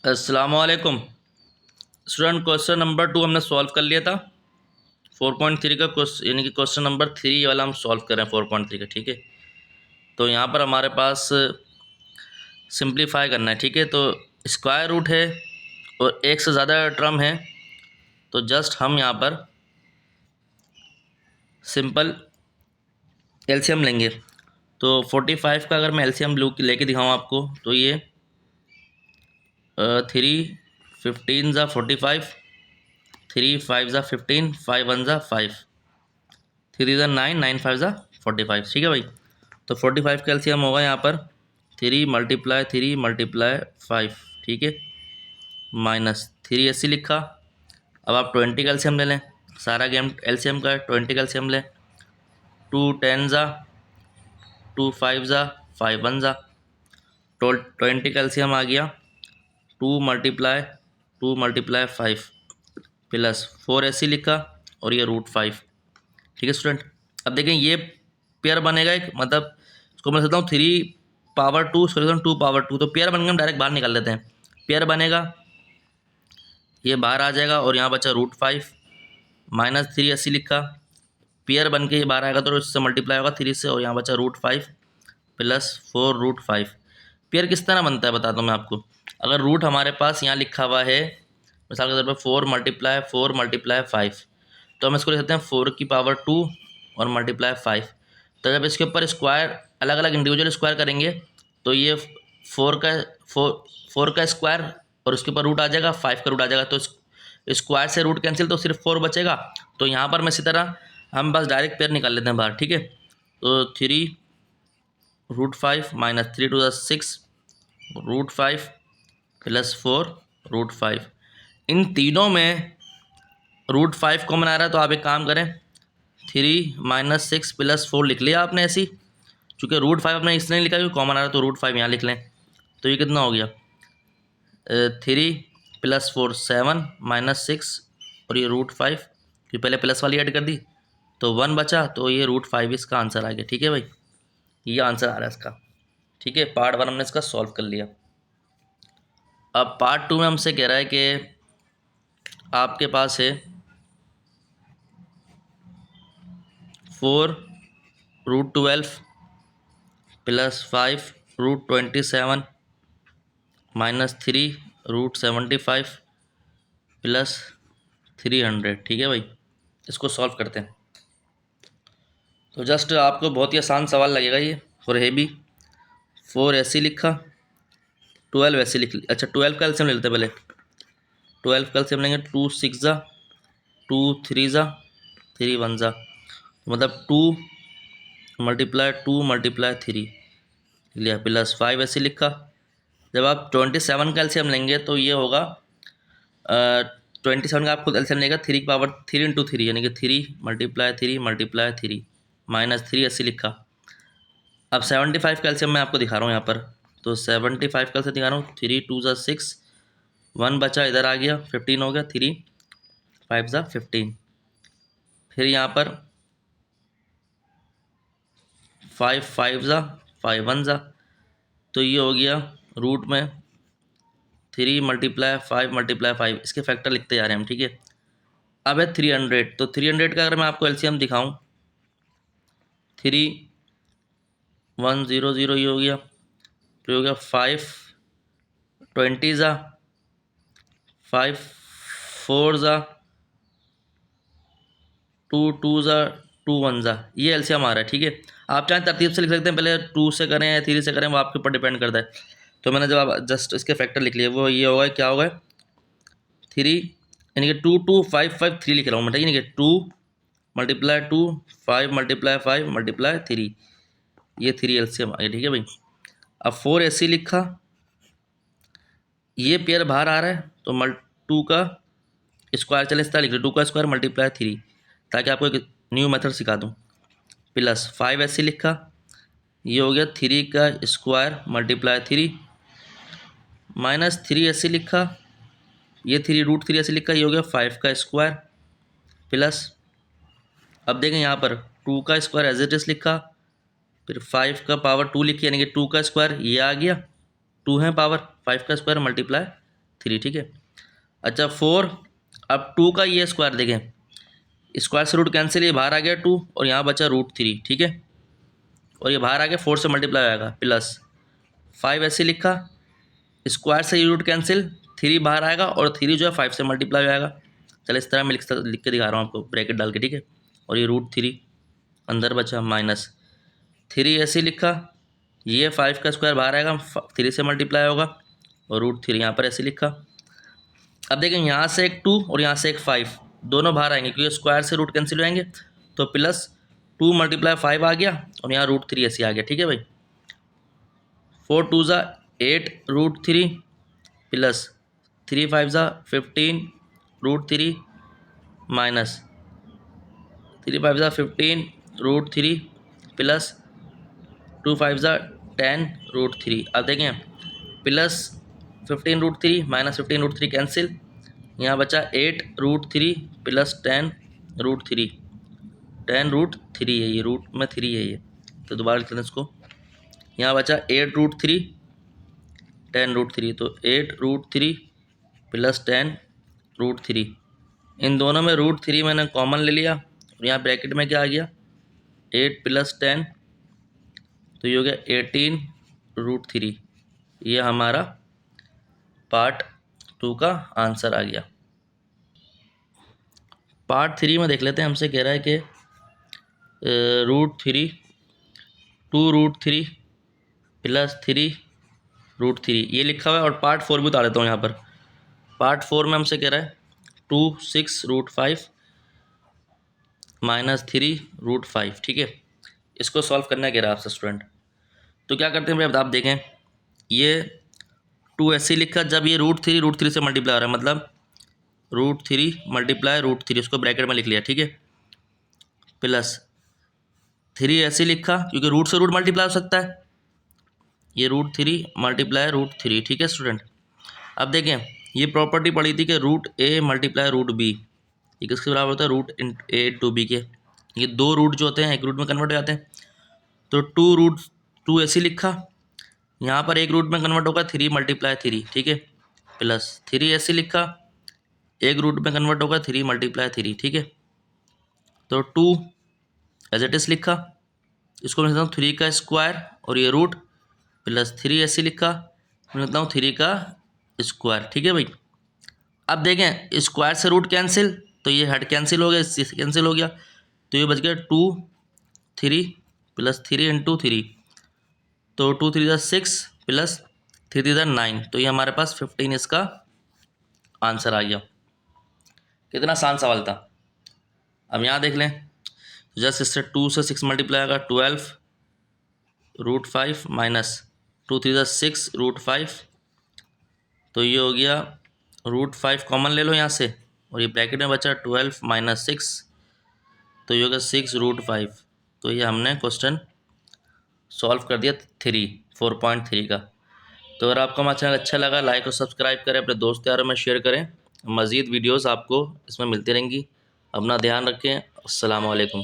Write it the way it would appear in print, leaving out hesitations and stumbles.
अस्सलाम वालेकुम student. Question number 2 हमने सॉल्व कर लिया था। 4.3 का क्वेश्चन यानी कि क्वेश्चन नंबर 3 वाला हम सॉल्व कर रहे हैं 4.3 का। ठीक है, तो यहाँ पर हमारे पास सिंप्लीफाई करना है। ठीक है, तो स्क्वायर रूट है और एक से ज़्यादा टर्म है, तो जस्ट हम यहाँ पर सिंपल एलसीएम लेंगे। तो 45 का अगर मैं एलसीएम लेके दिखाऊँ आपको, तो ये 3 15 ज़ा 45, 3 5 ज़ा 15, 5 1 ज़ा 5, 3 ज़ा 9, 9 5 ज़ा 45। ठीक है भाई, तो 45 का एलसीएम होगा यहाँ पर 3 × 3 × 5। ठीक है, माइनस 3 ऐसे लिखा। अब आप 20 का एलसीएम ले लें, सारा गेम एलसीएम का 20 का एलसीएम लें। 2 10 ज़ा 2 5 ज़ा 5 1 ज़ा 20 का एलसीएम आ गया 2 × 5 प्लस 4 ऐसे लिखा और ये √5। ठीक है स्टूडेंट, अब देखें ये पेयर बनेगा एक, मतलब इसको मैं सोचता हूँ 3 पावर 2, इसको लिखता हूँ 2 पावर 2, तो पेयर बन गया, हम डायरेक्ट बाहर निकाल लेते हैं। पेयर बनेगा, ये बाहर आ जाएगा और यहाँ बचा √5 माइनस 3 ऐसी लिखा। पेयर बन के ये बाहर आएगा तो इससे मल्टीप्लाई होगा 3 से, और यहाँ बचा √5 प्लस 4 √5। पेयर किस तरह बनता है बताता हूँ मैं आपको। अगर रूट हमारे पास यहाँ लिखा हुआ है, मिसाल के तौर पर 4 × 4 × 5, तो हम इसको लिख सकते हैं 4 की पावर 2 और मल्टीप्लाई 5। तो जब इसके ऊपर स्क्वायर अलग अलग इंडिविजुअल स्क्वायर करेंगे, तो ये 4 का स्क्वायर और उसके ऊपर रूट आ जाएगा, 5 का रूट आ जाएगा, तो स्क्वायर से रूट कैंसिल, तो सिर्फ 4 बचेगा। तो यहाँ पर मैं इसी तरह हम बस डायरेक्ट पेयर निकाल लेते हैं बाहर। ठीक है, तो 3 √5 माइनस 3 × 2 = 6 √5 प्लस 4 √5। इन तीनों में √5 कॉमन आ रहा है, तो आप एक काम करें 3 - 6 प्लस 4 लिख लिया आपने ऐसी, चूँकि √5 आपने इसलिए लिखा क्योंकि कॉमन आ रहा है, तो √5 यहाँ लिख लें। तो ये कितना हो गया 3 + 4 7 - 6 और ये √5, क्योंकि पहले प्लस वाली ऐड कर दी तो 1 बचा, तो ये √5 इसका आंसर आ गया। ठीक है भाई, ये आंसर आ रहा है इसका। ठीक है, पार्ट 1 हमने इसका सॉल्व कर लिया। अब पार्ट 2 में हमसे कह रहा है कि आपके पास है 4 √12 प्लस 5 √27 माइनस 3 √75 प्लस 300। ठीक है भाई, इसको सॉल्व करते हैं। तो जस्ट आपको बहुत ही आसान सवाल लगेगा ये, और है भी। 4 ऐसे लिखा, 12 ऐसे लिख, अच्छा 12 का एलसीएम ले लेते हैं पहले। 12 का एलसीएम लेंगे, 2 6 ज़ा 2 3 ज़ा 3 1 ज़ा, मतलब 2 × 2 × 3 लिया, प्लस 5 ऐसे लिखा। जब आप 27 का एलसीएम लेंगे तो ये होगा 27 का आप खुद एलसीएम लेगा 3 × 3 यानी कि 3 × 3 × 3 माइनस 3 ऐसे लिखा। अब 75 का एलसीएम मैं आपको दिखा रहा हूँ यहाँ पर, तो 75 का एलसीएम दिखा रहा हूँ 3 2 ज़ा 6 1 बचा, इधर आ गया 15 हो गया, 3 5 ज़ा 15। फिर यहाँ पर 5 5 ज़ा 5 1 ज़ा, तो ये हो गया रूट में 3 × 5 × 5, इसके फैक्टर लिखते जा रहे हैं हम। ठीक है, अब है 300, तो 300 का अगर मैं आपको एलसीएम दिखाऊं 3 1 0 0 ये हो गया, फिर हो गया 5 20 ज़ा 5 4 ज़ा 2 2 ज़ा 2 1 ज़ा, ये एलसीएम आ रहा है। ठीक है, आप चाहें तरतीब से लिख सकते हैं, पहले 2 से करें या 3 से करें, वो आपके ऊपर डिपेंड करता है। तो मैंने जब आप जस्ट इसके फैक्टर लिख लिए, वो ये होगा, क्या होगा 3 यानी कि 2 2 5 5 3 लिख रहा हूँ मैं। ठीक है, यानी कि 2 × 2 5 × 5 × 3, ये 3 एलसीएम आ गया। ठीक है भाई, अब 4 ऐसे लिखा, ये पेयर बाहर आ रहा है, तो 2 का स्क्वायर, चले इस तरह लिख लो 2 का स्क्वायर × 3, ताकि आपको एक न्यू मेथड सिखा दूँ। प्लस 5 ऐसे लिखा, ये हो गया 3 का स्क्वायर × 3 माइनस 3 ऐसे लिखा, ये 3 √3 ऐसे लिखा, ये हो गया 5 का स्क्वायर प्लस, अब देखें यहाँ पर 2 का स्क्वायर एज इट इज लिखा, फिर 5 का पावर 2 लिखी, यानी कि 2 का स्क्वायर ये आ गया, 2 है पावर, 5 का स्क्वायर × 3, ठीक है। अच्छा 4, अब 2 का ये स्क्वायर देखें, स्क्वायर से रूट कैंसिल, ये बाहर आ गया 2 और यहाँ बचा √3, ठीक है। और ये बाहर आ गया 4 से मल्टीप्लाई आएगा प्लस 5 ऐसे लिखा, स्क्वायर से ये रूट कैंसिल, 3 बाहर आएगा और 3 जो है 5 से मल्टीप्लाई आएगा। चलो इस तरह मैं लिख के दिखा रहा हूँ आपको ब्रैकेट डाल के, ठीक है। और ये √3 अंदर बचा माइनस 3 ऐसे लिखा, ये 5 का स्क्वायर बाहर आएगा, 3 से मल्टीप्लाई होगा और √3 यहाँ पर ऐसे लिखा। अब देखें यहाँ से एक 2 और यहाँ से एक 5 दोनों बाहर आएंगे क्योंकि स्क्वायर से रूट कैंसिल हो जाएंगे, तो प्लस 2 × 5 आ गया और यहाँ √3 ऐसे आ गया, ठीक है भाई। 4 2 ज़ा 8 √3 प्लस 3 5 ज़ा 15 √3 माइनस 3 5 ज़ा 15 √3 प्लस 2 5 ज़ा 10 √3। अब देखें प्लस 15 √3 माइनस 15 √3 कैंसिल, यहाँ बचा 8 √3 प्लस 10 √3, 10 √3 है ये, रूट में 3 है ये, तो दोबारा लिख लेते हैं इसको। यहाँ बचा 8 √3 10 √3, तो 8 √3 प्लस 10 √3, इन दोनों में √3 मैंने कॉमन ले लिया और यहाँ ब्रैकेट में क्या आ गया 8 प्लस 10, तो ये हो गया 18 √3। ये हमारा पार्ट 2 का आंसर आ गया। पार्ट 3 में देख लेते हैं, हमसे कह रहा है कि √3 2 √3 प्लस 3 √3 ये लिखा हुआ है, और पार्ट 4 भी उतार देता हूँ यहाँ पर। पार्ट 4 में हमसे कह रहा है 2 6 √5 माइनस 3 √5, ठीक है। इसको सॉल्व करना कह रहा है आपसे स्टूडेंट। तो क्या करते हैं भाई, अब आप देखें ये 2 ऐसे लिखा, जब ये √3 से मल्टीप्लाई हो रहा है, मतलब √3 मल्टीप्लाई √3, इसको ब्रैकेट में लिख लिया, ठीक है। प्लस 3 ऐसे लिखा क्योंकि रूट से रूट मल्टीप्लाई हो सकता है, ये √3 मल्टीप्लाई √3, ठीक है स्टूडेंट। अब देखें ये प्रॉपर्टी पड़ी थी कि √a मल्टीप्लाई √b, ये किसके बराबर होता है √a/b के। ये दो रूट जो होते हैं एक रूट में कन्वर्ट हो जाते हैं, तो 2 ऐसे लिखा, यहाँ पर एक रूट में कन्वर्ट होगा 3 मल्टीप्लाई 3, ठीक है। प्लस 3 ऐसे लिखा, एक रूट में कन्वर्ट होगा 3 मल्टीप्लाई 3, ठीक है। तो 2 एज इट इज लिखा, इसको मैं लिखता हूँ 3 का स्क्वायर और ये रूट, प्लस 3 ऐसे लिखा, मैं लिखता हूँ 3 का स्क्वायर, ठीक है भाई। अब देखें स्क्वायर से रूट कैंसिल, तो ये हेड कैंसिल हो गया, इससे कैंसिल हो गया, तो ये बच गया 2 3 प्लस 3 × 3, तो 2 3 6 प्लस 3 3 9, तो ये हमारे पास 15 इसका आंसर आ गया। कितना आसान सवाल था। अब यहाँ देख लें, जस्ट इससे 2 से 6 मल्टीप्लाई आएगा 12 √5 माइनस 2 3 6 √5, तो ये हो गया √5 कॉमन ले लो यहाँ से, और ये ब्रैकेट में बचा 12 माइनस 6, तो ये हो गया 6 √5। तो ये हमने क्वेश्चन सॉल्व कर दिया 4.3 का। तो अगर आपको हमारा चैनल अच्छा लगा, लाइक और सब्सक्राइब करें, अपने दोस्त यारों में शेयर करें। मज़ीद वीडियोस आपको इसमें मिलती रहेंगी। अपना ध्यान रखें। अस्सलाम वालेकुम।